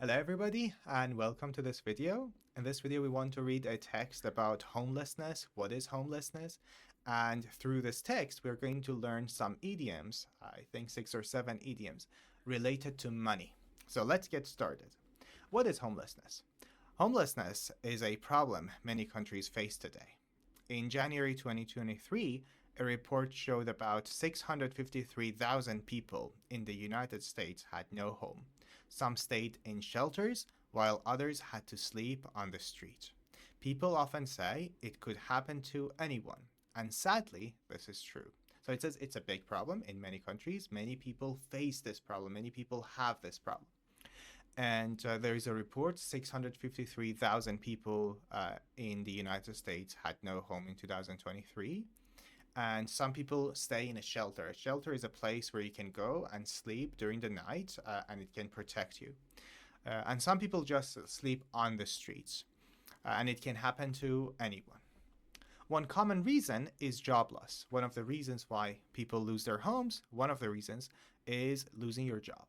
Hello everybody and welcome to this video. In this video we want to read a text about homelessness, what is homelessness, and through this text we're going to learn some idioms, I think 6 or 7 idioms, related to money. So let's get started. What is homelessness? Homelessness is a problem many countries face today. In January 2023, a report showed about 653,000 people in the United States had no home. Some stayed in shelters, while others had to sleep on the street. People often say it could happen to anyone, and sadly, this is true. So it says it's a big problem in many countries. Many people face this problem, many people have this problem. And there is a report 653,000 people in the United States had no home in 2023. And some people stay in a shelter. A shelter is a place where you can go and sleep during the night and it can protect you. And some people just sleep on the streets and it can happen to anyone. One common reason is job loss. One of the reasons why people lose their homes, one of the reasons is losing your job.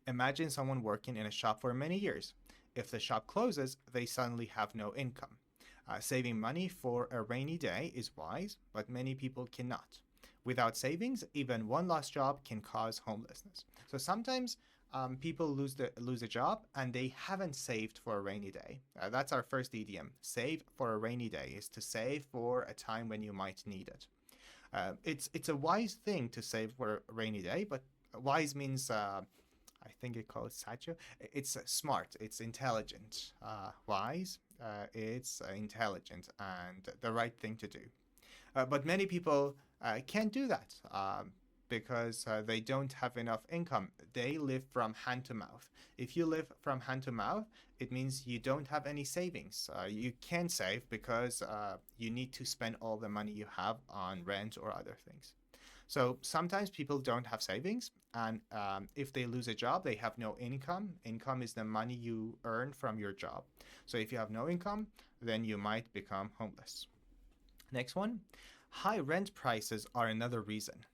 Imagine someone working in a shop for many years. If the shop closes, they suddenly have no income. Saving money for a rainy day is wise, but many people cannot. Without savings, even one lost job can cause homelessness. So sometimes people lose a job and they haven't saved for a rainy day. That's our first idiom. Save for a rainy day is to save for a time when you might need it. It's a wise thing to save for a rainy day, but wise means I think it calls Sacho. It's smart. It's intelligent. Wise. It's intelligent and the right thing to do. But many people can't do that because they don't have enough income. They live from hand to mouth. If you live from hand to mouth, it means you don't have any savings. You can't save because you need to spend all the money you have on rent or other things. So sometimes people don't have savings, and if they lose a job, they have no income. Income is the money you earn from your job. So if you have no income, then you might become homeless. Next one, high rent prices are another reason.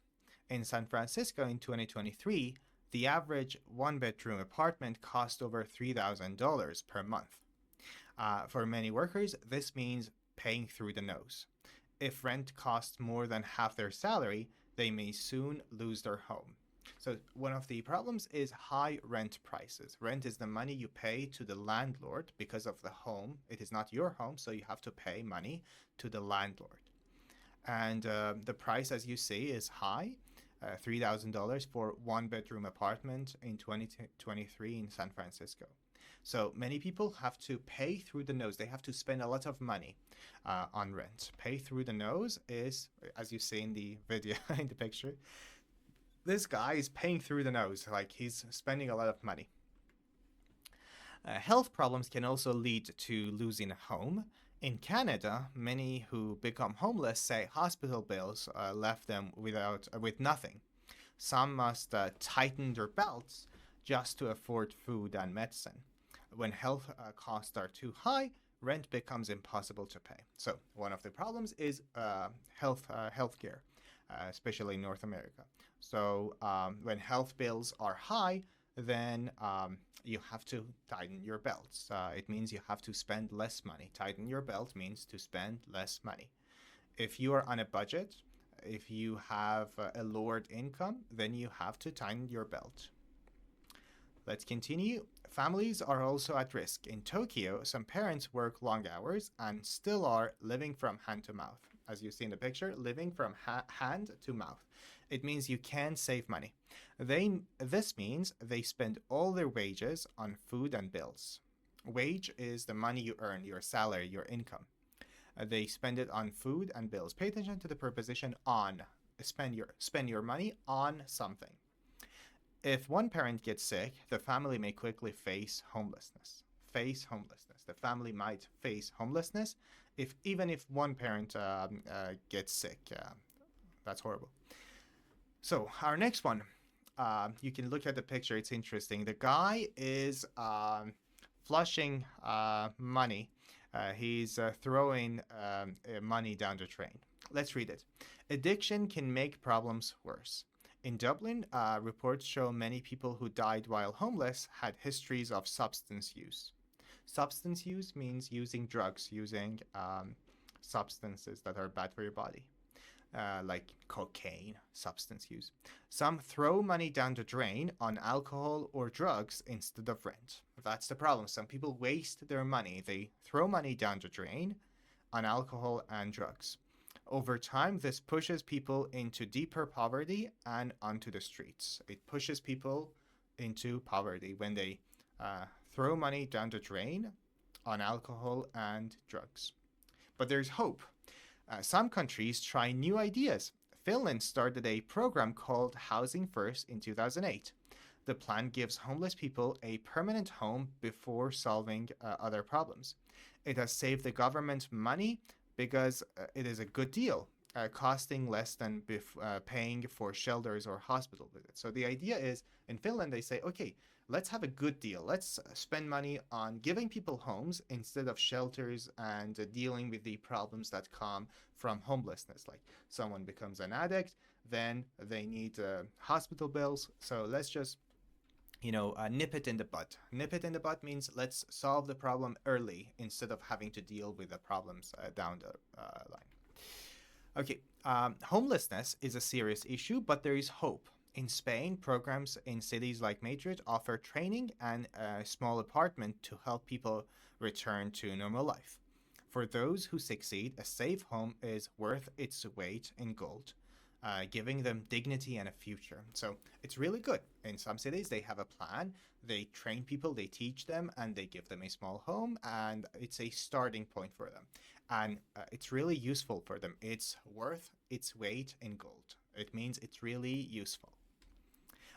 In San Francisco in 2023, the average one-bedroom apartment cost over $3,000 per month. For many workers, this means paying through the nose. If rent costs more than half their salary, they may soon lose their home. So one of the problems is high rent prices. Rent is the money you pay to the landlord because of the home. It is not your home, so you have to pay money to the landlord. And the price, as you see, is high. $3,000 for one-bedroom apartment in 2023 in San Francisco. So many people have to pay through the nose. They have to spend a lot of money on rent. Pay through the nose is, as you see in the video, in the picture, this guy is paying through the nose, like he's spending a lot of money. Health problems can also lead to losing a home. In Canada, many who become homeless say hospital bills left them with nothing. Some must tighten their belts just to afford food and medicine. When health costs are too high, rent becomes impossible to pay. So one of the problems is healthcare, especially in North America. So when health bills are high, then you have to tighten your belts. It means you have to spend less money. Tighten your belt means to spend less money. If you are on a budget, if you have a lowered income, then you have to tighten your belt. Let's continue. Families are also at risk. In Tokyo, some parents work long hours and still are living from hand to mouth. As you see in the picture, living from hand to mouth. It means you can save money. This means they spend all their wages on food and bills. Wage is the money you earn, your salary, your income. They spend it on food and bills. Pay attention to the preposition on. Spend your money on something. If one parent gets sick, the family may quickly face homelessness. Face homelessness. The family might face homelessness even if one parent gets sick. That's horrible. So our next one, you can look at the picture. It's interesting. The guy is flushing money. He's throwing money down the drain. Let's read it. Addiction can make problems worse. In Dublin, reports show many people who died while homeless had histories of substance use. Substance use means using drugs, using substances that are bad for your body, like cocaine, substance use. Some throw money down the drain on alcohol or drugs instead of rent. That's the problem. Some people waste their money. They throw money down the drain on alcohol and drugs. Over time, this pushes people into deeper poverty and onto the streets. It pushes people into poverty when they throw money down the drain on alcohol and drugs. But there's hope. Some countries try new ideas. Finland started a program called Housing First in 2008. The plan gives homeless people a permanent home before solving other problems. It has saved the government money because it is a good deal, costing less than paying for shelters or hospital visits. So the idea is in Finland, they say, okay, let's have a good deal. Let's spend money on giving people homes instead of shelters and dealing with the problems that come from homelessness. Like someone becomes an addict, then they need hospital bills. So let's just nip it in the bud. Nip it in the bud means let's solve the problem early instead of having to deal with the problems down the line. Okay, homelessness is a serious issue, but there is hope. In Spain, programs in cities like Madrid offer training and a small apartment to help people return to normal life. For those who succeed, a safe home is worth its weight in gold, giving them dignity and a future. So it's really good. In some cities, they have a plan. They train people, they teach them, and they give them a small home, and it's a starting point for them. And it's really useful for them. It's worth its weight in gold. It means it's really useful.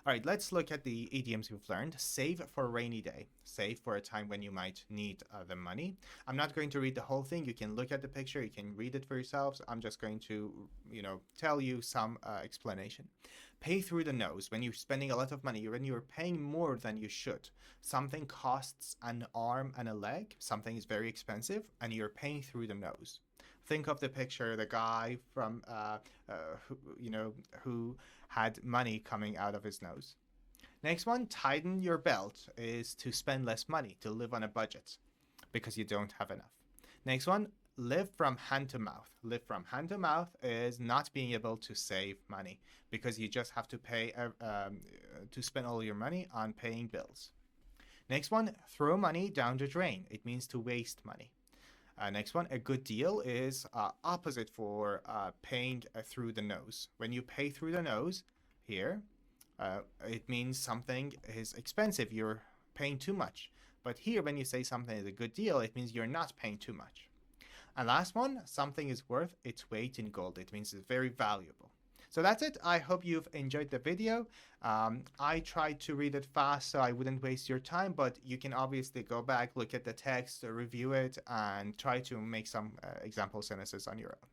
All right, let's look at the idioms we've learned. Save for a rainy day. Save for a time when you might need the money. I'm not going to read the whole thing. You can look at the picture. You can read it for yourselves. I'm just going to, tell you some explanation. Pay through the nose. When you're spending a lot of money, when you're paying more than you should, something costs an arm and a leg. Something is very expensive, and you're paying through the nose. Think of the picture, the guy from, who had money coming out of his nose. Next one, tighten your belt is to spend less money, to live on a budget because you don't have enough. Next one, live from hand to mouth. Live from hand to mouth is not being able to save money because you just have to pay to spend all your money on paying bills. Next one, throw money down the drain. It means to waste money. Next one, a good deal is opposite for paying through the nose. When you pay through the nose here, it means something is expensive. You're paying too much. But here, when you say something is a good deal, it means you're not paying too much. And last one, something is worth its weight in gold. It means it's very valuable. So that's it. I hope you've enjoyed the video. I tried to read it fast so I wouldn't waste your time, but you can obviously go back, look at the text, review it, and try to make some example sentences on your own.